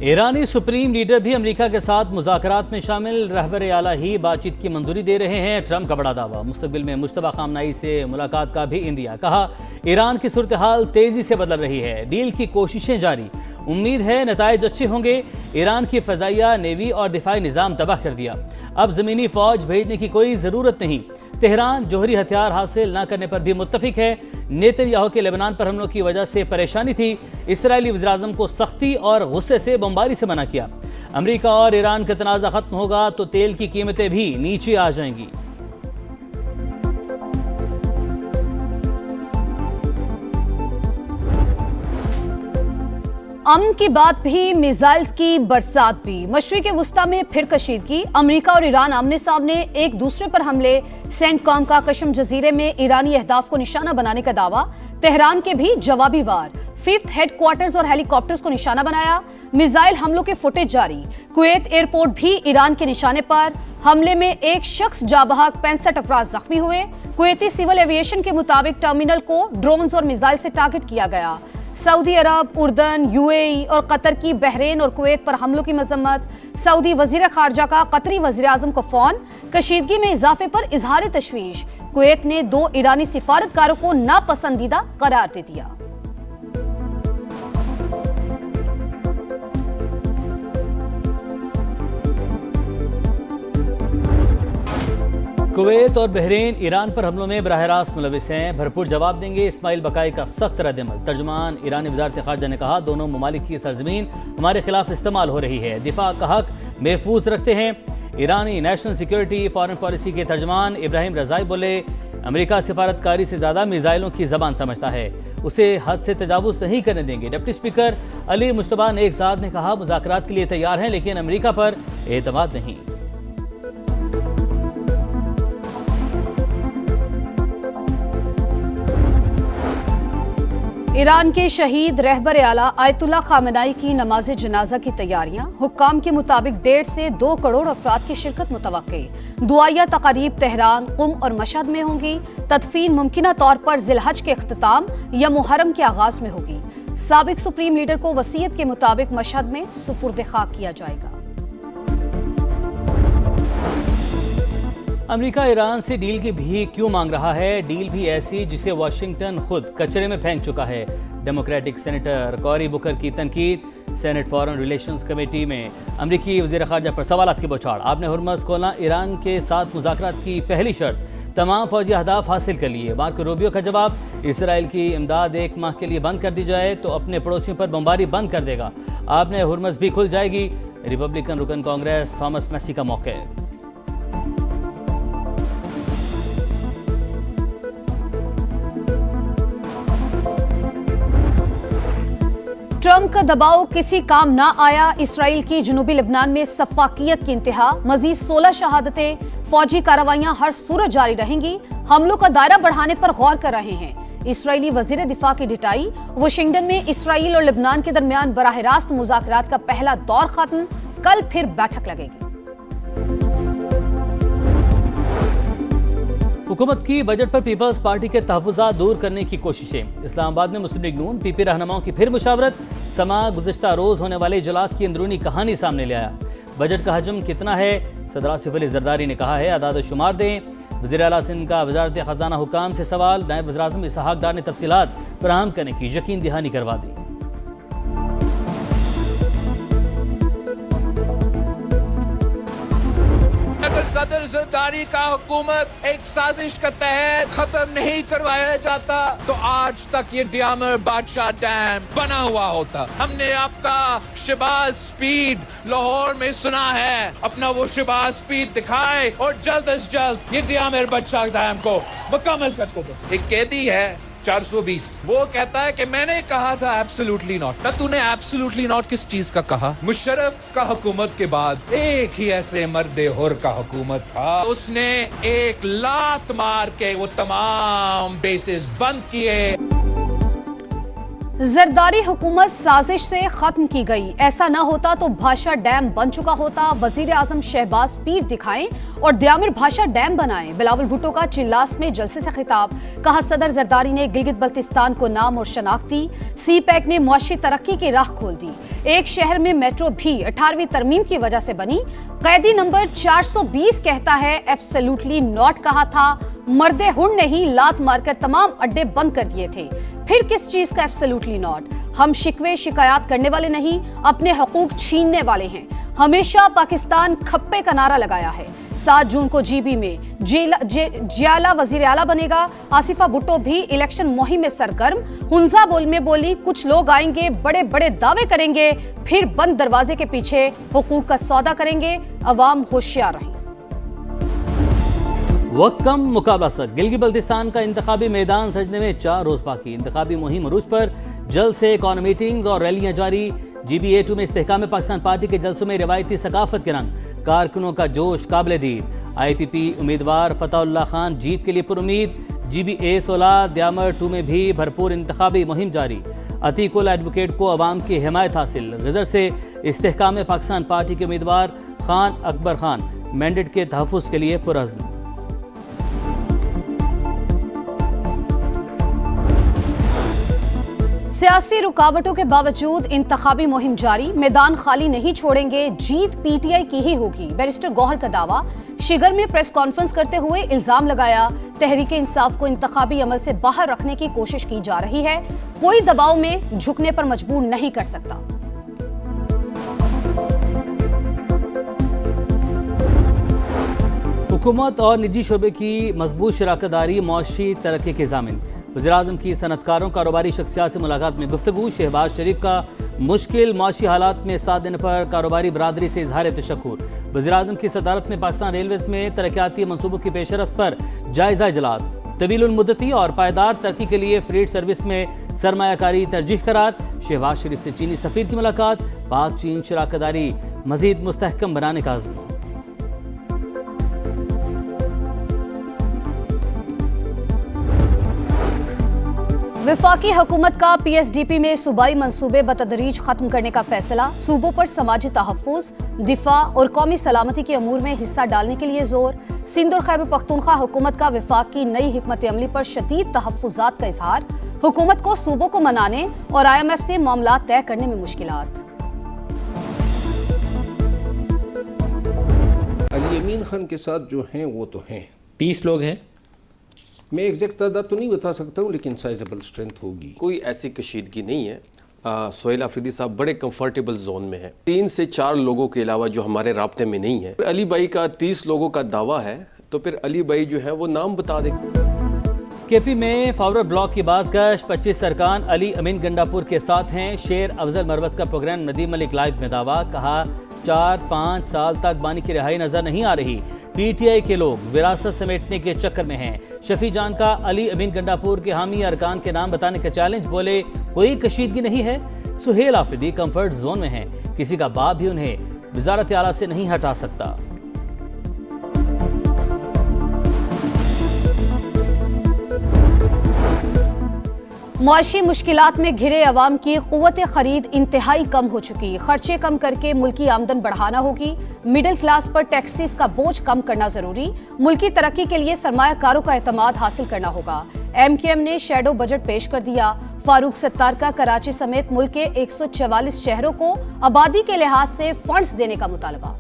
ईरानी supreme leader भी America के साथ मुज़ाकरात में शामिल। रहबर आला ही बातचीत की मंजूरी दे रहे हैं। ट्रंप का बड़ा दावा, मुस्तकबिल में मुश्तबा खामनाई से मुलाकात का भी इंदिया। कहा ईरान की सूरत हाल तेजी से बदल रही है, डील की कोशिशें जारी, उम्मीद है नताइज अच्छे होंगे। ईरान की फ़ज़ाइया, नेवी और दिफाई निज़ाम तबाह कर दिया, अब ज़मीनी फ़ौज भेजने की कोई ज़रूरत नहीं। तेहरान जोहरी हथियार हासिल न करने पर भी मुत्तफिक है। नेतन्याहू के लेबनान पर हमलों की वजह से परेशानी थी, इसराइली वज़ीर-ए-आज़म को सख्ती और गुस्से से बमबारी से मना किया। अमेरिका और ईरान का तनाज़ा खत्म होगा तो तेल की कीमतें भी नीचे आ जाएंगी। अमन की बात भी, मिसाइल्स की बरसात भी। मशरिक़ वुस्ता में फिर कशीदगी, अमेरिका और ईरान आमने सामने, एक दूसरे पर हमले। सेंटकॉम का कशम जजीरे में ईरानी अहदाफ को निशाना बनाने का दावा, तेहरान के भी जवाबी वार। फिफ्थ हेडक्वार्टर्स और हेलीकॉप्टर्स को निशाना बनाया, मिसाइल हमलों के फुटेज जारी। कुवैत एयरपोर्ट भी ईरान के निशाने पर, हमले में एक शख्स जाबहक, 65 अफराद जख्मी हुए। कुवैती सिविल एविएशन के मुताबिक टर्मिनल को ड्रोन्स और मिसाइल से टारगेट किया गया। सऊदी अरब, उर्दन, यूएई और कतर की बहरीन और कुवैत पर हमलों की मजम्मत। सऊदी वजीर खारजा का कतरी वजीर-ए-आज़म को फोन, कशीदगी में इजाफे पर इजहार तशवीश। कुवैत ने 2 ईरानी सिफारतकारों को नापसंदीदा करार दे दिया। कुवैत और बहरीन ईरान पर हमलों में बराह रास्त मुलविस हैं, भरपूर जवाब देंगे। इस्माइल बकाई का सख्त रद्द-ए-अमल। तर्जुमान ईरानी वज़ारत खारजा ने कहा, दोनों ममालिक की सरजमीन हमारे खिलाफ इस्तेमाल हो रही है, दिफा का हक महफूज रखते हैं। ईरानी नेशनल सिक्योरिटी फॉरेन पॉलिसी के तर्जुमान इब्राहिम रज़ाई बोले, अमेरिका सिफारतकारी से ज़्यादा मिसाइलों की ज़बान समझता है, उसे हद से तजावुज़ नहीं करने देंगे। डिप्टी स्पीकर अली मुश्तबा नेकज़ाद ने कहा, मुज़ाकरात के लिए तैयार हैं लेकिन अमेरिका पर एतमाद नहीं। ईरान के शहीद रहबर आला आयतुल्लाह खामेनी की नमाज जनाजा की तैयारियां। हुक्काम के मुताबिक 1.5 से 2 करोड़ अफराद की शिरकत मुतवक्के। दुआया तकारीब तेहरान, कुम और मशहद में होंगी। तदफीन मुमकिना तौर पर जिलहज के अख्तिताम या मुहर्रम के आगाज में होगी। साबिक सुप्रीम लीडर को वसीयत के मुताबिक मशहद में सुपुर्द खाक किया जाएगा। अमेरिका ईरान से डील की भीख क्यों मांग रहा है? डील भी ऐसी जिसे वाशिंगटन खुद कचरे में फेंक चुका है। डेमोक्रेटिक सेनेटर कॉरी बुकर की तनकीद। सेनेट फॉरेन रिलेशंस कमेटी में अमेरिकी वज़ीर ख़ारजा पर सवालात की बौछार। आपने हुर्मज़ खोलना ईरान के साथ मुज़ाकरात की पहली शर्त, तमाम फौजी अहदाफ हासिल कर लिए। मार्को रूबियो का जवाब, इसराइल की इमदाद 1 माह के लिए बंद कर दी जाए तो अपने पड़ोसियों पर बमबारी बंद कर देगा। आपने हुर्मज़ भी खुल जाएगी। रिपब्लिकन रुकन कांग्रेस थॉमस मैसी का मौक़िफ़। ट्रंप का दबाव किसी काम ना आया, इसराइल की जनूबी लेबनान में सफाकियत की इंतहा। मजीद 16 शहादतें, फौजी कार्रवाइयां हर सूरत जारी रहेंगी। हमलों का दायरा बढ़ाने पर गौर कर रहे हैं इसराइली वजीर दिफा की डिटाई। वाशिंगटन में इसराइल और लेबनान के दरमियान बराह रास्त मुज़ाकरात का पहला दौर खत्म, कल फिर बैठक लगेगी। हुकूमत की बजट पर पीपल्स पार्टी के तहफ़्फ़ुज़ात दूर करने की कोशिशें। इस्लामाबाद में मुस्लिम लीग नून पीपी रहनुमाओं की फिर मुशावरत। समा गुज़िश्ता रोज़ होने वाले इजलास की अंदरूनी कहानी सामने ले आया। बजट का हजम कितना है? सदर आसिफ अली जरदारी ने कहा है, आदाद शुमार दें। वज़ीर आला सिंध का वज़ारत ख़ज़ाना हुकाम से सवाल। नायब वज़ीर-ए-आज़म इसहाक़ डार ने तफ़सीलात फराहम करने की यकीन दहानी करवा दी। सदर जरदारी का हुकूमत एक साजिश के तहत खत्म नहीं करवाया जाता तो आज तक ये डियामर बादशाह डैम बना हुआ होता। हमने आपका शहबाज स्पीड लाहौर में सुना है, अपना वो शहबाज स्पीड दिखाए और जल्द अज जल्द ये डियामर बादशाह डैम को मुकम्मल कर दो। एक कैदी है 420, वो कहता है कि मैंने कहा था एब्सोल्युटली नॉट। ना तूने एब्सोल्युटली नॉट किस चीज का कहा? मुशर्रफ का हुकूमत के बाद एक ही ऐसे मर्दे हुर का हुकूमत था, उसने एक लात मार के वो तमाम बेसिस बंद किए। जरदारी हुकूमत साजिश से खत्म की गई। ऐसा न होता तो भाषा डैम बन चुका होता। वजीर आजम शहबाज पीर दिखाएं और दयामिर भाषा डैम बनाएं। बिलावल भुट्टो का चिल्लास में जलसे से खिताब। कहा सदर जरदारी ने गिलगित बल्तिस्तान को नाम और शनाख्त दी। सी पैक ने मुआशी तरक्की की राह खोल दी। एक शहर में मेट्रो भी 18वीं तरमीम की वजह से बनी। कैदी नंबर 420 कहता है एब्सोल्युटली नॉट कहा था। मर्दे हुड ने ही लात मारकर तमाम अड्डे बंद कर दिए थे। फिर किस चीज का एब्सोल्युटली नॉट? हम शिकवे शिकायत करने वाले नहीं, अपने हकूक छीनने वाले हैं। हमेशा पाकिस्तान खप्पे का नारा लगाया है। 7 जून को जीबी में जियाला वजीर आला बनेगा। आसिफा भुट्टो भी इलेक्शन मुहिम में सरगर्म। हुंजा बोल में बोली कुछ लोग आएंगे, बड़े बड़े दावे करेंगे, फिर बंद दरवाजे के पीछे हुकूक का सौदा करेंगे। अवाम होशियार रहें। वक्त कम मुकाबला सख्त। गिलगित बल्तिस्तान का इंतखाबी मैदान सजने में 4 रोज बाकी। इंतखाबी मुहिम अरूज पर। जल्द से कॉर्नर मीटिंग्स और रैलियां जारी। GBA2 में इस्तेहकाम पाकिस्तान पार्टी के जलसों में रिवायती सकाफत के रंग। कारकुनों का जोश काबिल दीद। IPP उम्मीदवार फतहुल्लाह खान जीत के लिए पुरुमीद। GBA16 दयामर 2 में भी भरपूर इंतखाबी मुहिम जारी। अतीकुल एडवोकेट को अवाम की हिमायत हासिल। गजर से इस्तेहकाम पाकिस्तान पार्टी के उम्मीदवार खान अकबर खान मैंडेट के तहफ़्फ़ुज़ के लिए पुरअज़्म। सियासी रुकावटों के बावजूद इंतखाबी मुहिम जारी। मैदान खाली नहीं छोड़ेंगे, जीत PTI की ही होगी। बैरिस्टर गौहर का दावा। शिगर में प्रेस कॉन्फ्रेंस करते हुए इल्जाम लगाया तहरीक इंसाफ को इंतखाबी अमल से बाहर रखने की कोशिश की जा रही है। कोई दबाव में झुकने पर मजबूर नहीं कर सकता। हुकूमत और निजी शोबे की मजबूत शराकतदारी मौशी तरक्की के ज़ामिन। वज़ीर-ए-आज़म की सनतकारों कारोबारी शख्सियात से मुलाकात में गुफ्तगू। शहबाज शरीफ का मुश्किल मौशी हालात में साथ देने पर कारोबारी बरादरी से इजहार तशक्कुर। वज़ीर-ए-आज़म की सदारत में पाकिस्तान रेलवेज में तरक्याती मनसूबों की पेशरफ पर जायजा इजलास। तवीलुल मुद्दती और पायदार तरक्की के लिए फ्रीट सर्विस में सरमायाकारी तरजीह करार। शहबाज शरीफ से चीनी सफ़ीर की मुलाकात। पाक चीन शराकतदारी मज़ीद मुस्तहकम बनाने का अज़्म। वफाकी हुकूमत का PSDP में सूबाई मंसूबे बतदरीज खत्म करने का फैसला। सूबों पर समाजी तहफ़्फ़ुज़, दिफा और कौमी सलामती के अमूर में हिस्सा डालने के लिए जोर। सिंध और खैबर पख्तूनख्वा हुकूमत का वफाक की नई हिकमत अमली पर शदीद तहफ़्फ़ुज़ात का इजहार। हुकूमत को सूबों को मनाने और IMF से मामला तय करने में मुश्किलात। अली अमीन खान के साथ जो हैं वो तो हैं 30 लोग हैं। मैं एग्जैक्ट तादाद तो नहीं बता सकता हूँ, लेकिन साइजेबल स्ट्रेंथ होगी। कोई ऐसी कशीदगी नहीं है। सोहेल आफरीदी साहब बड़े कंफर्टेबल जोन में हैं। 3 से 4 लोगों के अलावा जो हमारे राब्ते में नहीं है। अली भाई का 30 लोगों का दावा है, तो फिर अली भाई जो है वो नाम बता दें। KP में फॉरवर्ड ब्लॉक की बाज़गश्त। 25 सरकान अली अमीन गंडापुर के साथ हैं। शेर अफजल मरवत का प्रोग्राम नदीम मलिक लाइव में दावा। कहा 4-5 साल तक बानी की रिहाई नजर नहीं आ रही। PTI के लोग विरासत समेटने के चक्कर में हैं। शफी जान का अली अमीन गंडापुर के हामी अरकान के नाम बताने का चैलेंज। बोले कोई कशीदगी नहीं है। सुहेल आफरीदी कंफर्ट जोन में हैं। किसी का बाप भी उन्हें वजारत आला से नहीं हटा सकता। मुआशी मुश्किलात में घिरे अवाम की कुव्वत खरीद इंतहाई कम हो चुकी। खर्चे कम करके मुल्की आमदन बढ़ाना होगी। मिडिल क्लास पर टैक्सेस का बोझ कम करना जरूरी। मुल्की तरक्की के लिए सरमायाकारों का एतमाद हासिल करना होगा। MKM ने शैडो बजट पेश कर दिया। फारूक सत्तार का कराची समेत मुल्क के 144 शहरों को आबादी के लिहाज से फंड्स देने का मुतालबा।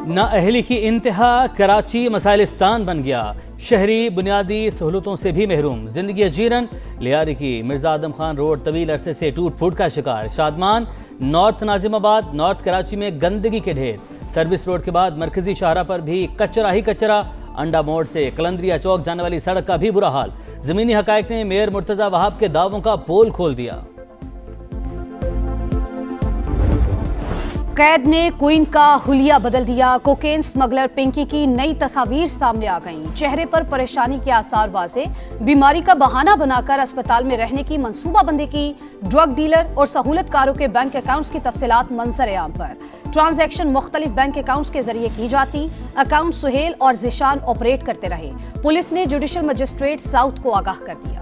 नाअहली की इंतहा। कराची मसाइलिस्तान बन गया। शहरी बुनियादी सहूलतों से भी महरूम। जिंदगी अजीरन। लियारी की मिर्जा आदम खान रोड तवील अरसे से टूट फूट का शिकार। शादमान नॉर्थ नाजिमाबाद नॉर्थ कराची में गंदगी के ढेर। सर्विस रोड के बाद मरकजी शाहरा पर भी कचरा ही कचरा। अंडा मोड़ से कलंदरिया चौक जाने वाली सड़क का भी बुरा हाल। जमीनी हकायक ने मेयर मुर्तजा वहाब के दावों का पोल खोल दिया। कैद ने क्वीन का हुलिया बदल दिया। कोकेन स्मगलर पिंकी की नई तस्वीर सामने आ गईं। चेहरे पर परेशानी के आसार वाजे। बीमारी का बहाना बनाकर अस्पताल में रहने की मंसूबाबंदी की। ड्रग डीलर और सहूलतकारों के बैंक अकाउंट्स की तफसीलात मंजर आम पर। ट्रांजैक्शन मुख्तलिफ बैंक अकाउंट्स के जरिए की जाती। अकाउंट सुहेल और जिशान ऑपरेट करते रहे। पुलिस ने जुडिशल मजिस्ट्रेट साउथ को आगाह कर दिया।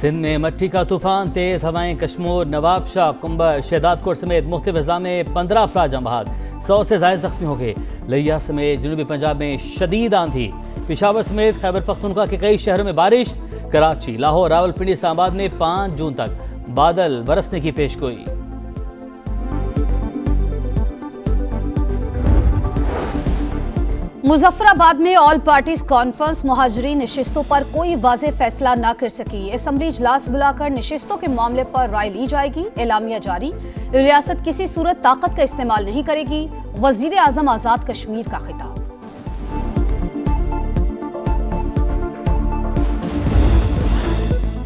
सिंध में मट्टी का तूफान, तेज हवाएं, कश्मीर, नवाबशाह, कुंबर, शहदादकोट समेत मुख्तलिफ अजला में 15 अफराद जाँ बहक, 100 से ज़ायद जख्मी हो गए। लिया समेत जनूबी पंजाब में शदीद आंधी, पेशावर समेत खैबर पख्तूनख्वा के कई शहरों में बारिश। कराची, लाहौर, रावलपिंडी, इस्लामाबाद में 5 जून तक बादल बरसने की पेशगोई। मुजफ्फराबाद में ऑल पार्टीज कॉन्फ्रेंस मुहाजिरीन नशिस्तों पर कोई वाज़ेह फैसला न कर सकी। असेंबली इजलास बुलाकर नशिस्तों के मामले पर राय ली जाएगी। एलामिया जारी, रियासत किसी सूरत ताकत का इस्तेमाल नहीं करेगी। वजीर आजम आजाद कश्मीर का खिताब।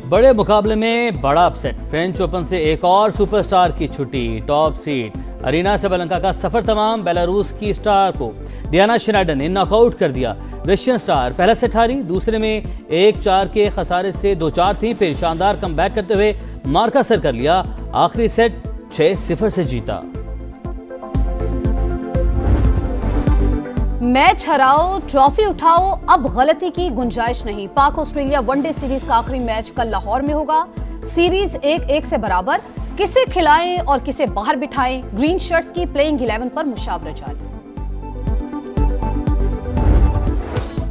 बड़े मुकाबले में बड़ा अपसेट, फ्रेंच ओपन से एक और सुपरस्टार की छुट्टी। टॉप सीड अरीना सबलंका का सफर तमाम, बेलारूस की स्टार को डियाना श्नाइडर ने नॉकआउट कर दिया। रशियन स्टार पहला सेट हारी, दूसरे में 1-4 के खसारे से 2-4 थी, फिर शानदार कमबैक करते हुए मार्का सर कर लिया। आखिरी सेट 6-0 से जीता। मैच हराओ, ट्रॉफी उठाओ, अब गलती की गुंजाइश नहीं। पाक ऑस्ट्रेलिया वनडे सीरीज का आखिरी मैच कल लाहौर में होगा। सीरीज 1-1 से बराबर। किसे खिलाएं और किसे बाहर बिठाएं, ग्रीन शर्ट्स की प्लेइंग 11 पर मुशावरा जारी।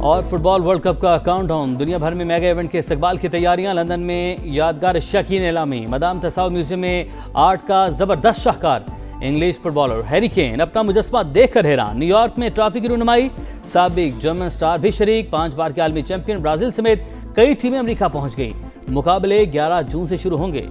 और फुटबॉल वर्ल्ड कप का काउंटडाउन, दुनिया भर में मेगा इवेंट के इस्तकबाल की तैयारियां। लंदन में यादगार अशिया की नीलामी, मदाम तसाव म्यूजियम में आर्ट का जबरदस्त शाहकार। इंग्लिश फुटबॉलर हैरी केन अपना मुजस्मा देखकर हैरान। न्यूयॉर्क में ट्रॉफी की रुनुमाई, साबिक जर्मन स्टार भी शरीक। 5 बार के आलमी चैंपियन ब्राजील समेत कई टीमें अमेरिका पहुंच गई। मुकाबले 11 जून से शुरू होंगे।